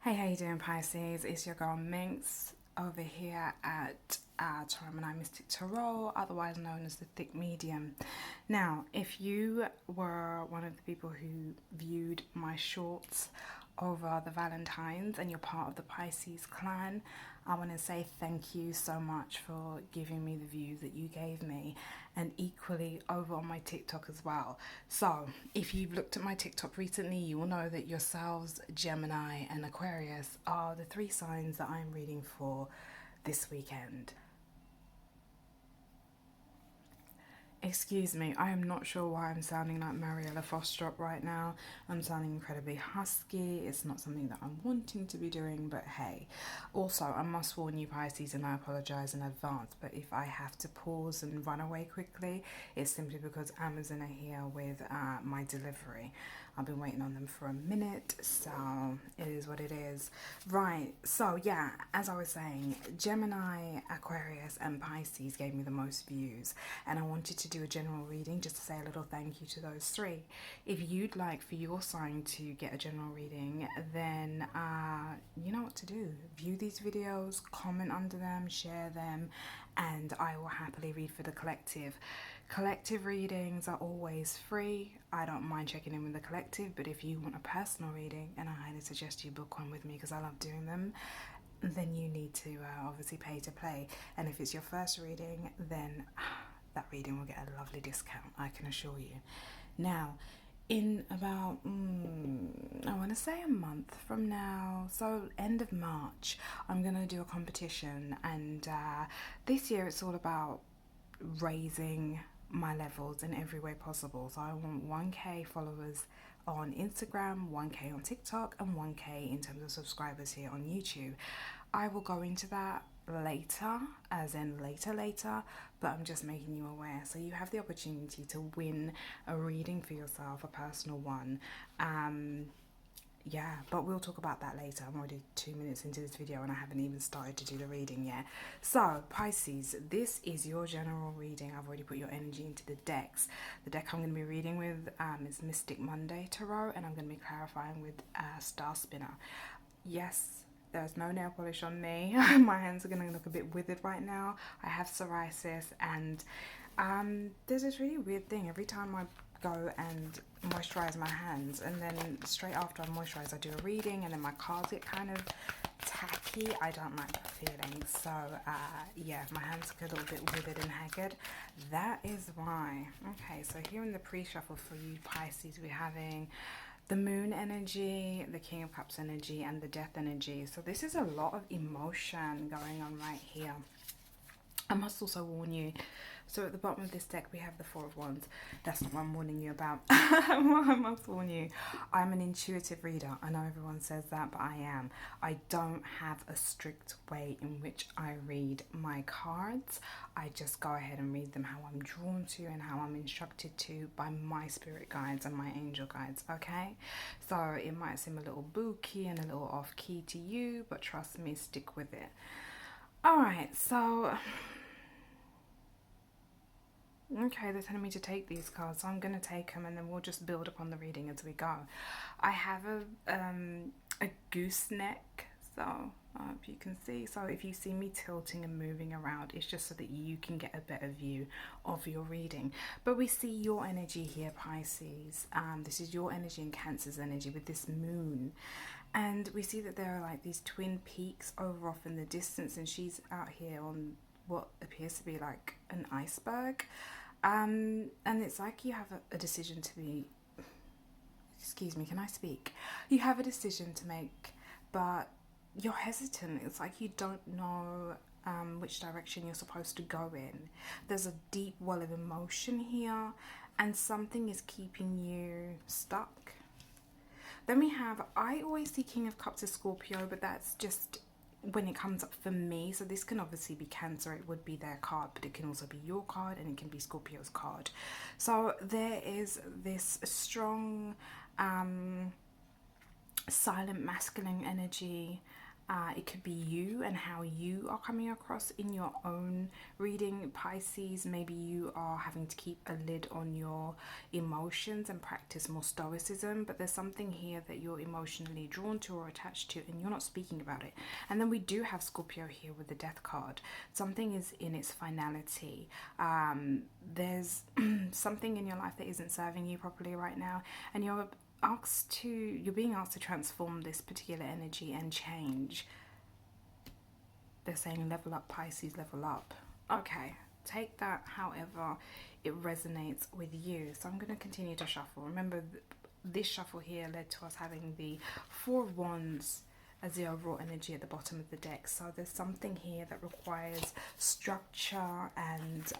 Hey, how you doing, Pisces? It's your girl Minx over here at Gemini Mystic Tarot, otherwise known as the Thick Medium. Now, if you were one of the people who viewed my shorts over the Valentines and you're part of the Pisces clan, I want to say thank you so much for giving me the views that you gave me, and equally over on my TikTok as well. So if you've looked at my TikTok recently, you will know that yourselves, Gemini and Aquarius, are the three signs that I'm reading for this weekend. Excuse me, I am not sure why I'm sounding like Mariella Fostrop right now. I'm sounding incredibly husky. It's not something that I'm wanting to be doing, but hey. Also, I must warn you, Pisces, and I apologise in advance, but if I have to pause and run away quickly, it's simply because Amazon are here with my delivery. I've been waiting on them for a minute, so it is what it is. Right, so yeah, as I was saying, Gemini, Aquarius and Pisces gave me the most views, and I wanted to do a general reading just to say a little thank you to those three. If you'd like for your sign to get a general reading, then you know what to do. View these videos, comment under them, share them, and I will happily read for the collective. Collective readings are always free. I don't mind checking in with the collective, but if you want a personal reading, and I highly suggest you book one with me because I love doing them, then you need to obviously pay to play. And if it's your first reading, then that reading will get a lovely discount, I can assure you. Now, in about, I want to say a month from now, so end of March, I'm going to do a competition, and this year it's all about raising my levels in every way possible. So I want 1k followers on Instagram, 1k on TikTok, and 1k in terms of subscribers here on YouTube. I will go into that later, as in later, but I'm just making you aware. So you have the opportunity to win a reading for yourself, a personal one. Yeah, but we'll talk about that later. I'm already 2 minutes into this video and I haven't even started to do the reading yet. So, Pisces, this is your general reading. I've already put your energy into the decks. The deck I'm going to be reading with is Mystic Monday Tarot, and I'm going to be clarifying with Star Spinner. Yes, there's no nail polish on me. My hands are going to look a bit withered right now. I have psoriasis, and there's this really weird thing. Every time I go and moisturize my hands, and then straight after I moisturize I do a reading, and then my cards get kind of tacky. I don't like that feeling. So yeah, my hands get a little bit withered and haggard. That is why. Okay, so here in the pre-shuffle for you Pisces, we're having the moon energy, the King of Cups energy, and the death energy. So this is a lot of emotion going on right here. I must also warn you, so at the bottom of this deck we have the Four of Wands. That's not what I'm warning you about. I must warn you, I'm an intuitive reader. I know everyone says that, but I am. I don't have a strict way in which I read my cards. I just go ahead and read them how I'm drawn to and how I'm instructed to by my spirit guides and my angel guides, okay? So it might seem a little booky and a little off key to you, but trust me, stick with it. Alright, so okay, they're telling me to take these cards, so I'm going to take them and then we'll just build upon the reading as we go. I have a gooseneck, so I hope you can see. So if you see me tilting and moving around, it's just so that you can get a better view of your reading. But we see your energy here, Pisces. This is your energy and Cancer's energy with this moon. And we see that there are like these twin peaks over off in the distance, and she's out here on what appears to be like an iceberg. And it's like you have a decision to be, excuse me, can I speak? You have a decision to make, but you're hesitant. It's like you don't know which direction you're supposed to go in. There's a deep well of emotion here, and something is keeping you stuck. Then we have, I always see King of Cups as Scorpio, but that's just when it comes up for me. So this can obviously be Cancer, it would be their card, but it can also be your card, and it can be Scorpio's card. So there is this strong silent masculine energy It could be you and how you are coming across in your own reading, Pisces. Maybe you are having to keep a lid on your emotions and practice more stoicism, but there's something here that you're emotionally drawn to or attached to and you're not speaking about it. And then we do have Scorpio here with the Death card. Something is in its finality. There's something in your life that isn't serving you properly right now, and you're being asked to transform this particular energy and change. They're saying level up, Pisces, level up. Okay, take that however it resonates with you. So I'm going to continue to shuffle. Remember, this shuffle here led to us having the Four of Wands as the overall energy at the bottom of the deck. So there's something here that requires structure and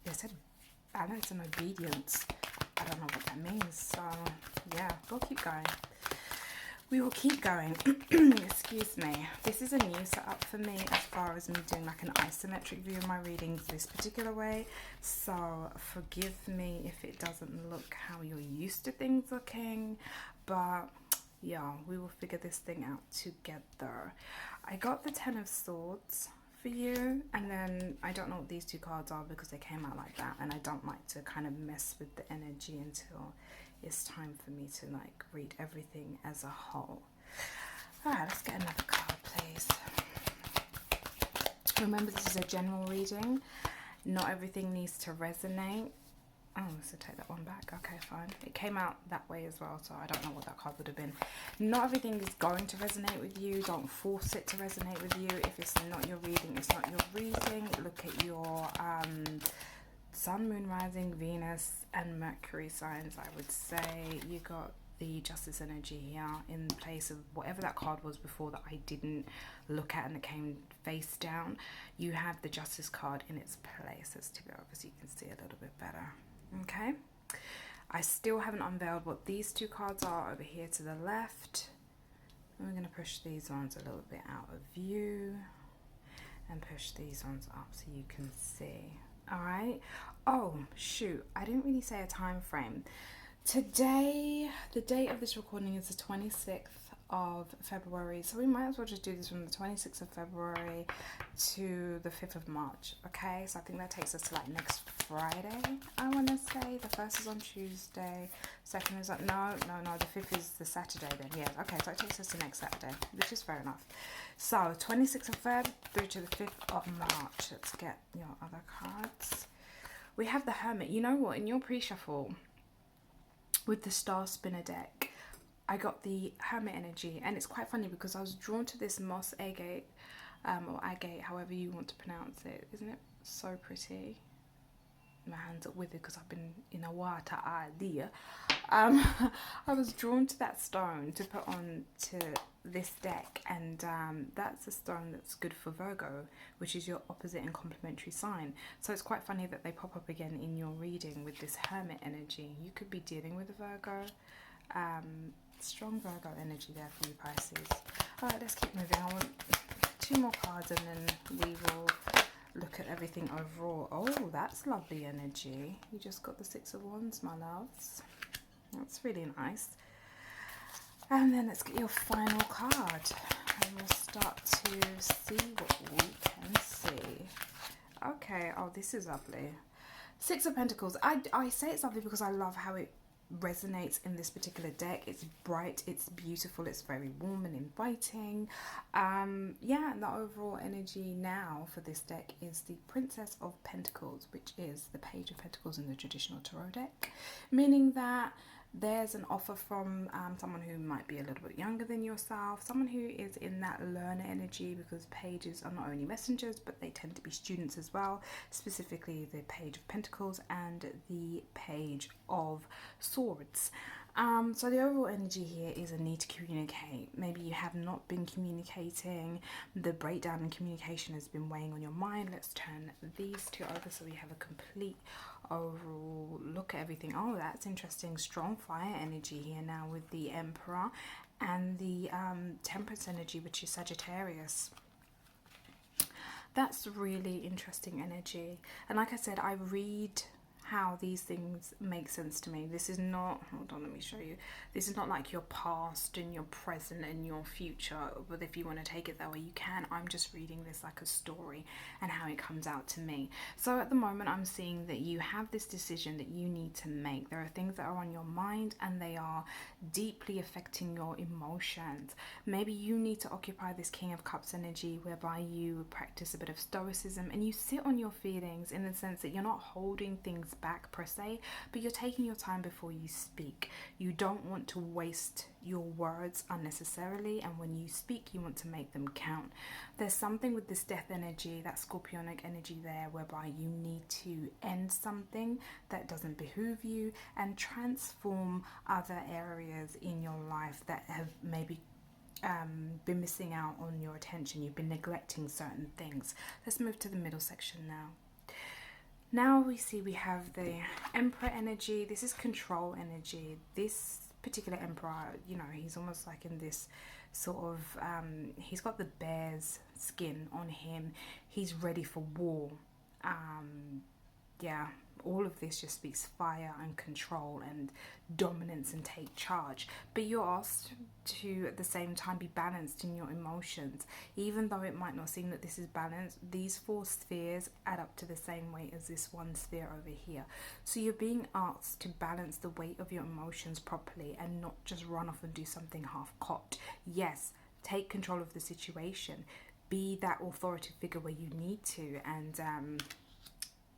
they said balance and obedience. I don't know what that means, so yeah, we'll keep going. We will keep going. Excuse me. This is a new setup for me as far as me doing like an isometric view of my readings this particular way, so forgive me if it doesn't look how you're used to things looking, but yeah, we will figure this thing out together. I got the Ten of Swords for you, and then I don't know what these two cards are because they came out like that, and I don't like to kind of mess with the energy until it's time for me to like read everything as a whole. All right, let's get another card, please. Remember, this is a general reading. Not everything needs to resonate. Oh, so take that one back. Okay, fine. It came out that way as well, so I don't know what that card would have been. Not everything is going to resonate with you. Don't force it to resonate with you. If it's not your reading, it's not your reading. Look at your Sun, Moon, Rising, Venus, and Mercury signs. I would say you got the Justice energy here in place of whatever that card was before that I didn't look at and it came face down. You have the Justice card in its place. Let's tip it over so you can see a little bit better. Okay, I still haven't unveiled what these two cards are over here to the left. And we're going to push these ones a little bit out of view and push these ones up so you can see. All right. Oh shoot, I didn't really say a time frame. Today, the date of this recording is the 26th of February, so we might as well just do this from the 26th of February to the 5th of March. Okay, so I think that takes us to like next Friday, I want to say. The 1st is on Tuesday, 2nd is on no, the 5th is the Saturday then. Yeah, okay, so it takes us to next Saturday, which is fair enough. So 26th of Feb through to the 5th of March. Let's get your other cards. We have the Hermit. You know what, in your pre-shuffle with the Star Spinner deck, I got the Hermit energy, and it's quite funny because I was drawn to this moss agate, or agate, however you want to pronounce it. Isn't it so pretty? My hands are withered because I've been in a water idea. I was drawn to that stone to put on to this deck, and that's a stone that's good for Virgo, which is your opposite and complementary sign. So it's quite funny that they pop up again in your reading with this Hermit energy. You could be dealing with a Virgo. Strong Virgo energy there for you, Pisces. All right, let's keep moving. I want two more cards and then we will look at everything overall. Oh, that's lovely energy. You just got the Six of Wands, my loves. That's really nice. And then let's get your final card and we'll start to see what we can see. Okay, oh, this is lovely. Six of Pentacles. I say it's lovely because I love how it resonates in this particular deck. It's bright, it's beautiful, it's very warm and inviting. Yeah, and the overall energy now for this deck is the Princess of Pentacles, which is the Page of Pentacles in the traditional tarot deck, meaning that there's an offer from someone who might be a little bit younger than yourself, someone who is in that learner energy, because pages are not only messengers but they tend to be students as well, specifically the Page of Pentacles and the Page of Swords. So the overall energy here is a need to communicate. Maybe you have not been communicating, the breakdown in communication has been weighing on your mind. Let's turn these two over so we have a complete overall look at everything. Oh, that's interesting. Strong fire energy here now with the Emperor and the Temperance energy, which is Sagittarius. That's really interesting energy. And like I said, I read how these things make sense to me. This is not, hold on, let me show you. This is not like your past and your present and your future, but if you want to take it that way, you can. I'm just reading this like a story and how it comes out to me. So at the moment, I'm seeing that you have this decision that you need to make. There are things that are on your mind and they are deeply affecting your emotions. Maybe you need to occupy this King of Cups energy whereby you practice a bit of stoicism and you sit on your feelings, in the sense that you're not holding things back per se, but you're taking your time before you speak. You don't want to waste your words unnecessarily, and when you speak, you want to make them count. There's something with this death energy, that Scorpionic energy there, whereby you need to end something that doesn't behoove you and transform other areas in your life that have maybe been missing out on your attention. You've been neglecting certain things. Let's move to the middle section now. Now we have the Emperor energy. This is control energy. This particular Emperor, you know, he's almost like in this sort of, he's got the bear's skin on him. He's ready for war. Yeah, all of this just speaks fire and control and dominance and take charge. But you're asked to, at the same time, be balanced in your emotions. Even though it might not seem that this is balanced, these 4 spheres add up to the same weight as this one sphere over here. So you're being asked to balance the weight of your emotions properly and not just run off and do something half-cocked. Yes, take control of the situation. Be that authoritative figure where you need to, and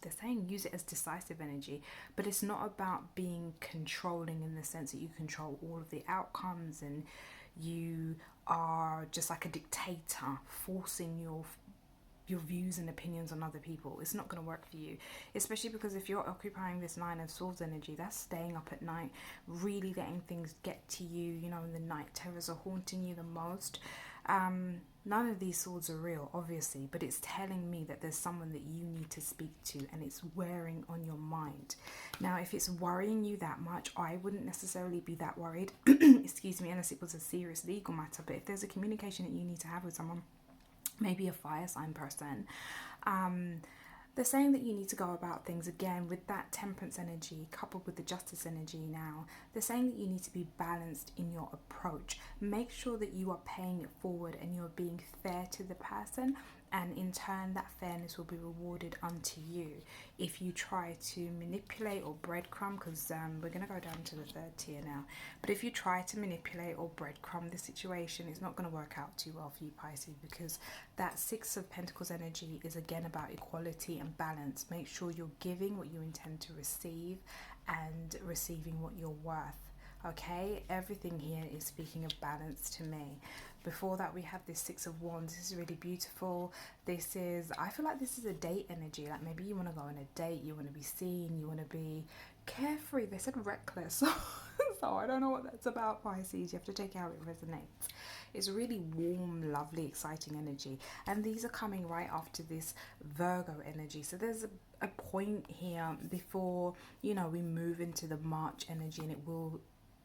they're saying use it as decisive energy, but it's not about being controlling in the sense that you control all of the outcomes and you are just like a dictator forcing your views and opinions on other people. It's not going to work for you, especially because if you're occupying this 9 of Swords energy, that's staying up at night, really letting things get to you, you know, in the night terrors are haunting you the most. None of these swords are real, obviously, but it's telling me that there's someone that you need to speak to and it's wearing on your mind. Now, if it's worrying you that much, I wouldn't necessarily be that worried, excuse me, unless it was a serious legal matter. But if there's a communication that you need to have with someone, maybe a fire sign person, they're saying that you need to go about things again with that Temperance energy coupled with the Justice energy now. They're saying that you need to be balanced in your approach. Make sure that you are paying it forward and you're being fair to the person, and in turn that fairness will be rewarded unto you. If you try to manipulate or breadcrumb, because we're going to go down to the 3rd tier now, but if you try to manipulate or breadcrumb the situation, it's not going to work out too well for you, Pisces, because that 6 of Pentacles energy is again about equality and balance. Make sure you're giving what you intend to receive and receiving what you're worth. Okay, everything here is speaking of balance to me. Before that, we have this 6 of Wands. This is really beautiful. This is, I feel like this is a date energy. Like maybe you want to go on a date, you want to be seen, you want to be carefree. They said reckless. So I don't know what that's about, Pisces. You have to take it how it resonates. It's really warm, lovely, exciting energy. And these are coming right after this Virgo energy. So there's a point here before, you know, we move into the March energy, and it will,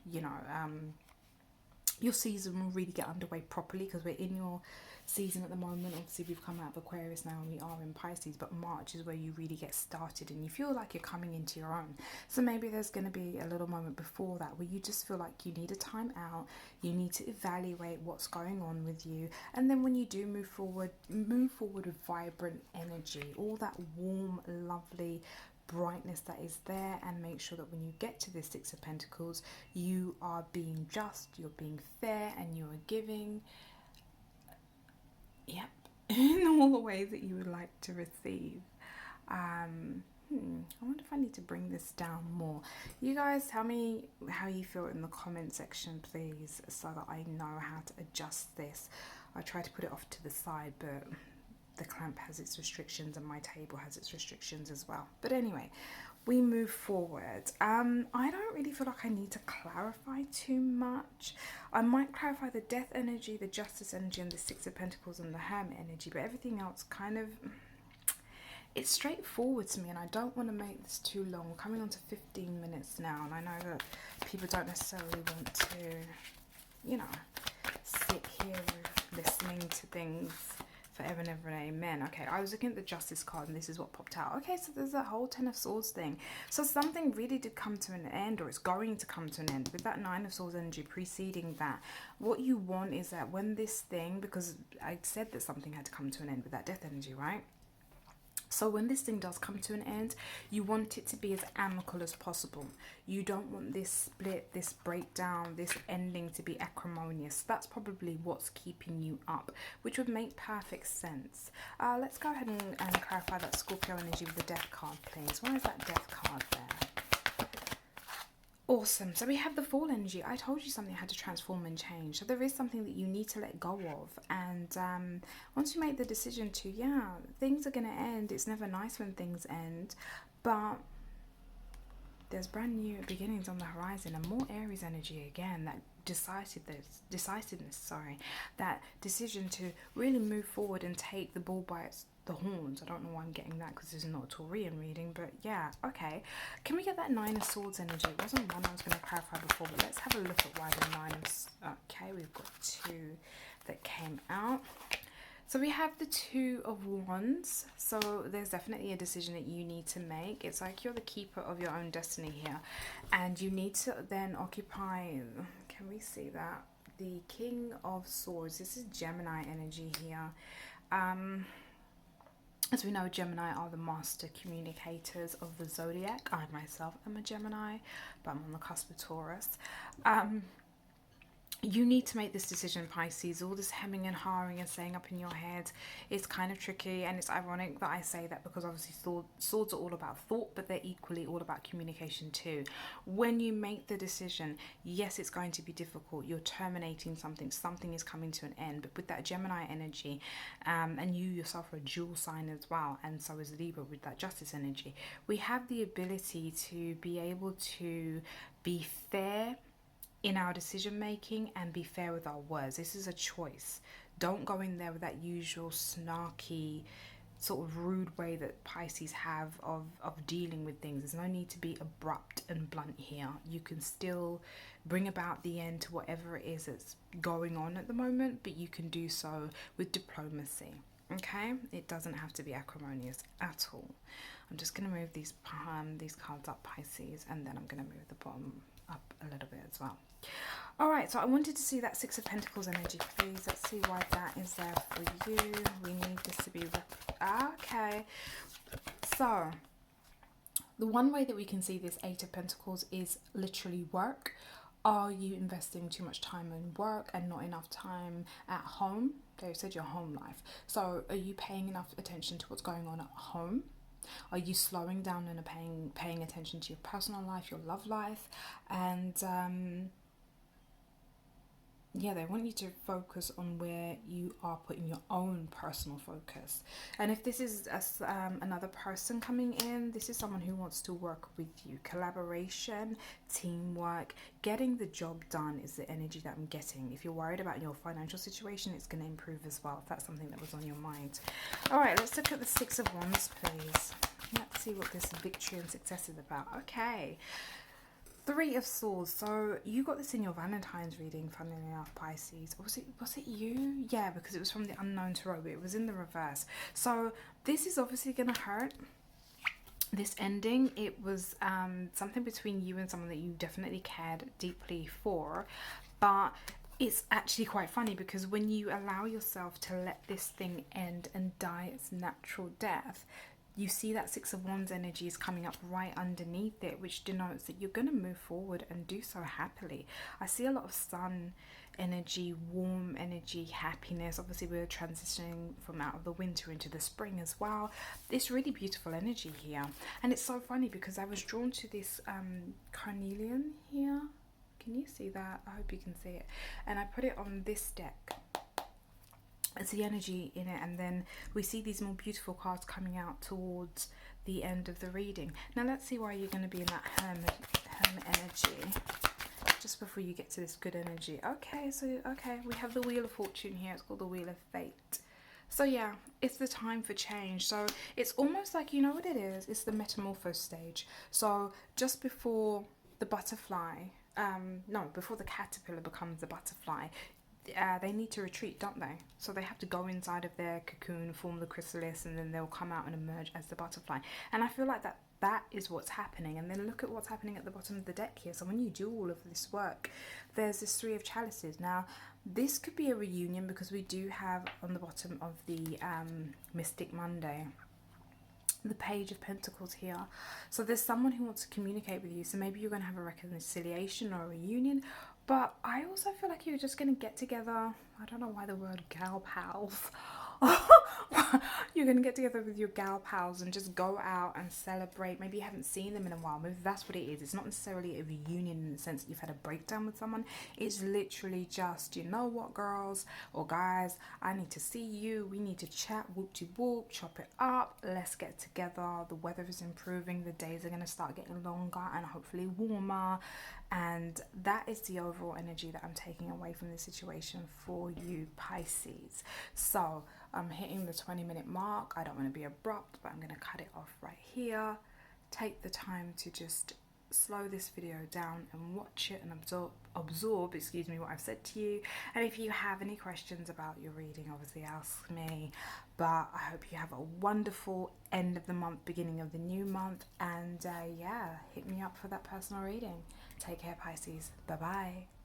you know, your season will really get underway properly, because we're in your season at the moment. Obviously we've come out of Aquarius now and we are in Pisces, but March is where you really get started and you feel like you're coming into your own. So maybe there's going to be a little moment before that where you just feel like you need a time out, you need to evaluate what's going on with you, and then when you do move forward with vibrant energy, all that warm, lovely brightness that is there, and make sure that when you get to this 6 of Pentacles, you are being just, you're being fair, and you are giving, yep, in all the ways that you would like to receive. I wonder if I need to bring this down more. You guys tell me how you feel in the comment section, please, so that I know how to adjust this. I try to put it off to the side, but the clamp has its restrictions and my table has its restrictions as well. But anyway, we move forward. I don't really feel like I need to clarify too much. I might clarify the Death energy, the Justice energy, and the 6 of Pentacles and the Hermit energy, but everything else kind of, it's straightforward to me, and I don't want to make this too long. We're coming on to 15 minutes now, and I know that people don't necessarily want to, you know, sit here listening to things for forever and ever and amen. Okay, I was looking at the Justice card and this is what popped out. Okay, so there's a whole Ten of Swords thing. So something really did come to an end, or it's going to come to an end with that Nine of Swords energy preceding that. What you want is that when this thing, because I said that something had to come to an end with that death energy, right? So when this thing does come to an end, you want it to be as amicable as possible. You don't want this split, this breakdown, this ending to be acrimonious. That's probably what's keeping you up, which would make perfect sense. Let's go ahead and clarify that Scorpio energy with the Death card, please. Why is that Death card there? Awesome. So we have the Fall energy. I told you something had to transform and change. So there is something that you need to let go of. And once you make the decision to, yeah, things are going to end. It's never nice when things end. But there's brand new beginnings on the horizon, and more Aries energy again. That decisiveness, that decision to really move forward and take the bull by the horns. I don't know why I'm getting that because this is not a Taurian reading, but yeah, okay. Can we get that Nine of Swords energy? It wasn't one I was going to clarify before, but let's have a look at why the Nine of... Okay, we've got two that came out. So we have the Two of Wands. So there's definitely a decision that you need to make. It's like you're the keeper of your own destiny here, and you need to then occupy... Can we see that? The King of Swords. This is Gemini energy here. As we know, Gemini are the master communicators of the zodiac. I myself am a Gemini, but I'm on the cusp of Taurus. You need to make this decision, Pisces. All this hemming and hawing and saying up in your head is kind of tricky, and it's ironic that I say that because obviously swords are all about thought, but they're equally all about communication too. When you make the decision, yes, it's going to be difficult. You're terminating something. Something is coming to an end. But with that Gemini energy, and you yourself are a dual sign as well, and so is Libra with that Justice energy, we have the ability to be able to be fair in our decision making and be fair with our words. This is a choice. Don't go in there with that usual snarky sort of rude way that Pisces have of dealing with things. There's no need to be abrupt and blunt here. You can still bring about the end to whatever it is that's going on at the moment, but you can do so with diplomacy. Okay, it doesn't have to be acrimonious at all. I'm just going to move these cards up, Pisces, and then I'm going to move the bottom up a little bit as well. All right, so I wanted to see that Six of Pentacles energy, please. Let's see why that is there for you. We need this to be... Okay, so the one way that we can see this Eight of Pentacles is literally work. Are you investing too much time in work and not enough time at home? They said your home life. So are you paying enough attention to what's going on at home? Are you slowing down and paying attention to your personal life, your love life? And yeah, they want you to focus on where you are putting your own personal focus. And if this is another person coming in, this is someone who wants to work with you. Collaboration, teamwork, getting the job done is the energy that I'm getting. If you're worried about your financial situation, it's going to improve as well, if that's something that was on your mind. All right, let's look at the Six of Wands, please. Let's see what this victory and success is about. Okay. Three of Swords. So you got this in your Valentine's reading, funnily enough, Pisces. Was it you? Yeah, because it was from the Unknown Tarot, but it was in the reverse. So this is obviously going to hurt. This ending, it was something between you and someone that you definitely cared deeply for. But it's actually quite funny because when you allow yourself to let this thing end and die its natural death, you see that Six of Wands energy is coming up right underneath it, which denotes that you're going to move forward and do so happily. I see a lot of sun energy, warm energy, happiness. Obviously, we're transitioning from out of the winter into the spring as well. This really beautiful energy here. And it's so funny because I was drawn to this carnelian here. Can you see that? I hope you can see it. And I put it on this deck. It's the energy in it, and then we see these more beautiful cards coming out towards the end of the reading. Now let's see why you're going to be in that hermit energy just before you get to this good energy. Okay, we have the Wheel of Fortune here. It's called the Wheel of Fate. So yeah, it's the time for change. So it's almost like, you know what it is? It's the metamorphose stage. So just before the butterfly, before the caterpillar becomes the butterfly, they need to retreat, don't they? So they have to go inside of their cocoon, form the chrysalis, and then they'll come out and emerge as the butterfly. And I feel like that is what's happening. And then look at what's happening at the bottom of the deck here. So when you do all of this work, there's this Three of Chalices. Now, this could be a reunion because we do have on the bottom of the Mystic Monday the Page of Pentacles here. So there's someone who wants to communicate with you. So maybe you're going to have a reconciliation or a reunion. But I also feel like you're just going to get together. I don't know why the word gal pals. You're going to get together with your gal pals and just go out and celebrate. Maybe you haven't seen them in a while. Maybe that's what it is. It's not necessarily a reunion in the sense that you've had a breakdown with someone. It's literally just, you know what, girls or guys, I need to see you. We need to chat, whoop-de-whoop, chop it up. Let's get together. The weather is improving. The days are going to start getting longer and hopefully warmer. And that is the overall energy that I'm taking away from this situation for you, Pisces. So I'm hitting the 20-minute mark. I don't want to be abrupt, but I'm going to cut it off right here. Take the time to just slow this video down and watch it and absorb, what I've said to you. And if you have any questions about your reading, obviously ask me. But I hope you have a wonderful end of the month, beginning of the new month. And yeah, hit me up for that personal reading. Take care, Pisces. Bye-bye.